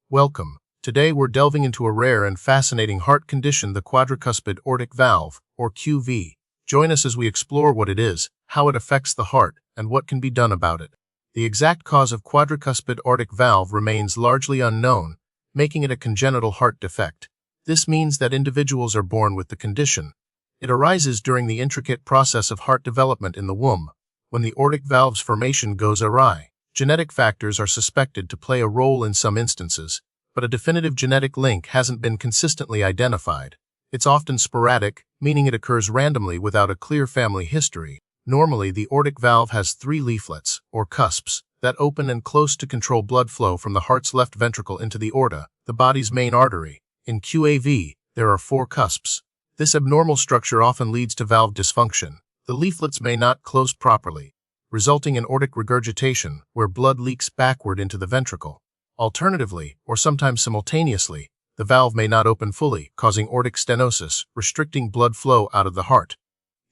Welcome. Today we're delving into a rare and fascinating heart condition, the quadricuspid aortic valve, or QV. Join us as we explore what it is, how it affects the heart, and what can be done about it. The exact cause of quadricuspid aortic valve remains largely unknown, making it a congenital heart defect. This means that individuals are born with the condition. It arises during the intricate process of heart development in the womb, when the aortic valve's formation goes awry. Genetic factors are suspected to play a role in some instances, but a definitive genetic link hasn't been consistently identified. It's often sporadic, meaning it occurs randomly without a clear family history. Normally, the aortic valve has 3 leaflets, or cusps, that open and close to control blood flow from the heart's left ventricle into the aorta, the body's main artery. In QAV, there are 4 cusps. This abnormal structure often leads to valve dysfunction. The leaflets may not close properly, resulting in aortic regurgitation, where blood leaks backward into the ventricle. Alternatively, or sometimes simultaneously, the valve may not open fully, causing aortic stenosis, restricting blood flow out of the heart.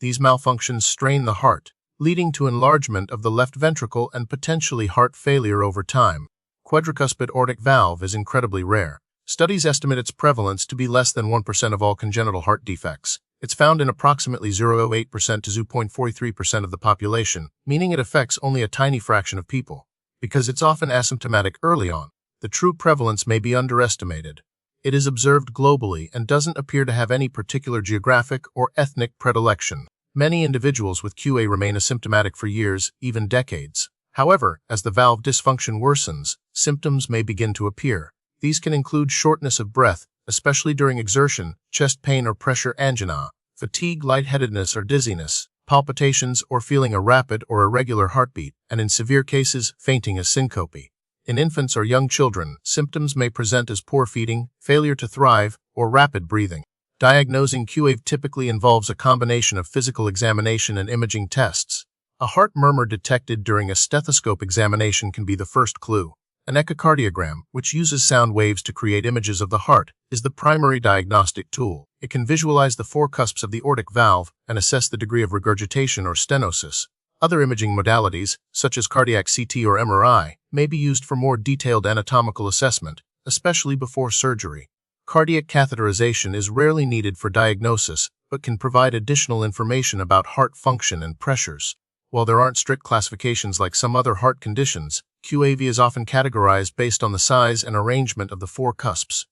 These malfunctions strain the heart, leading to enlargement of the left ventricle and potentially heart failure over time. Quadricuspid aortic valve is incredibly rare. Studies estimate its prevalence to be less than 1% of all congenital heart defects. It's found in approximately 0.08% to 0.43% of the population, meaning it affects only a tiny fraction of people. Because it's often asymptomatic early on, the true prevalence may be underestimated. It is observed globally and doesn't appear to have any particular geographic or ethnic predilection. Many individuals with QA remain asymptomatic for years, even decades. However, as the valve dysfunction worsens, symptoms may begin to appear. These can include shortness of breath, especially during exertion, chest pain or pressure angina, fatigue, lightheadedness or dizziness, palpitations or feeling a rapid or irregular heartbeat, and in severe cases, fainting as syncope. In infants or young children, symptoms may present as poor feeding, failure to thrive, or rapid breathing. Diagnosing QA typically involves a combination of physical examination and imaging tests. A heart murmur detected during a stethoscope examination can be the first clue. An echocardiogram, which uses sound waves to create images of the heart, is the primary diagnostic tool. It can visualize the 4 cusps of the aortic valve and assess the degree of regurgitation or stenosis. Other imaging modalities, such as cardiac CT or MRI, may be used for more detailed anatomical assessment, especially before surgery. Cardiac catheterization is rarely needed for diagnosis, but can provide additional information about heart function and pressures. While there aren't strict classifications like some other heart conditions, QAV is often categorized based on the size and arrangement of the 4 cusps.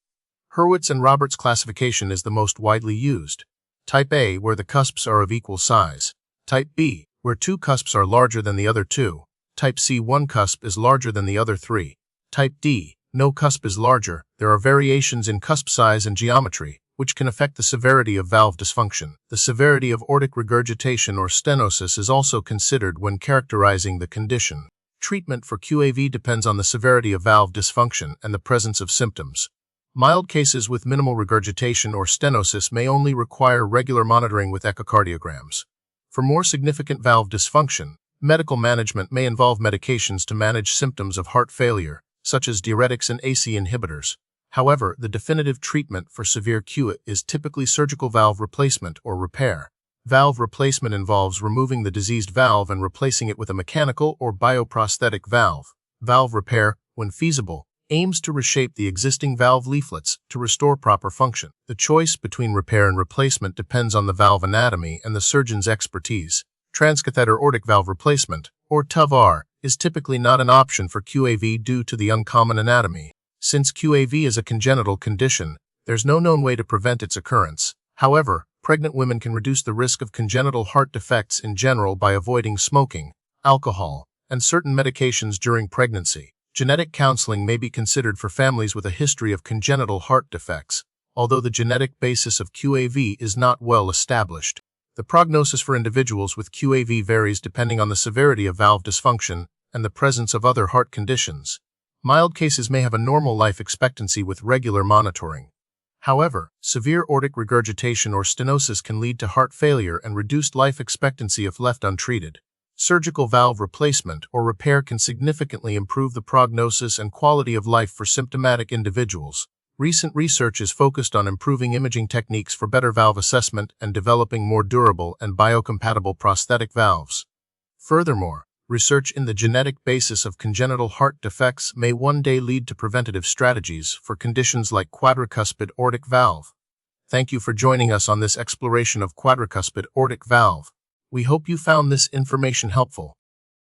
Hurwitz and Roberts classification is the most widely used. Type A, where the cusps are of equal size. Type B, where 2 cusps are larger than the other 2. Type C, 1 cusp is larger than the other 3. Type D, no cusp is larger. There are variations in cusp size and geometry, which can affect the severity of valve dysfunction. The severity of aortic regurgitation or stenosis is also considered when characterizing the condition. Treatment for QAV depends on the severity of valve dysfunction and the presence of symptoms. Mild cases with minimal regurgitation or stenosis may only require regular monitoring with echocardiograms. For more significant valve dysfunction, medical management may involve medications to manage symptoms of heart failure, such as diuretics and ACE inhibitors. However, the definitive treatment for severe QA is typically surgical valve replacement or repair. Valve replacement involves removing the diseased valve and replacing it with a mechanical or bioprosthetic valve. Valve repair, when feasible, aims to reshape the existing valve leaflets to restore proper function. The choice between repair and replacement depends on the valve anatomy and the surgeon's expertise. Transcatheter aortic valve replacement, or TAVR, is typically not an option for QAV due to the uncommon anatomy. Since QAV is a congenital condition, there's no known way to prevent its occurrence. However, pregnant women can reduce the risk of congenital heart defects in general by avoiding smoking, alcohol, and certain medications during pregnancy. Genetic counseling may be considered for families with a history of congenital heart defects, although the genetic basis of QAV is not well established. The prognosis for individuals with QAV varies depending on the severity of valve dysfunction and the presence of other heart conditions. Mild cases may have a normal life expectancy with regular monitoring. However, severe aortic regurgitation or stenosis can lead to heart failure and reduced life expectancy if left untreated. Surgical valve replacement or repair can significantly improve the prognosis and quality of life for symptomatic individuals. Recent research is focused on improving imaging techniques for better valve assessment and developing more durable and biocompatible prosthetic valves. Furthermore, Research in the genetic basis of congenital heart defects may one day lead to preventative strategies for conditions like quadricuspid aortic valve. Thank you for joining us on this exploration of quadricuspid aortic valve. We hope you found this information helpful.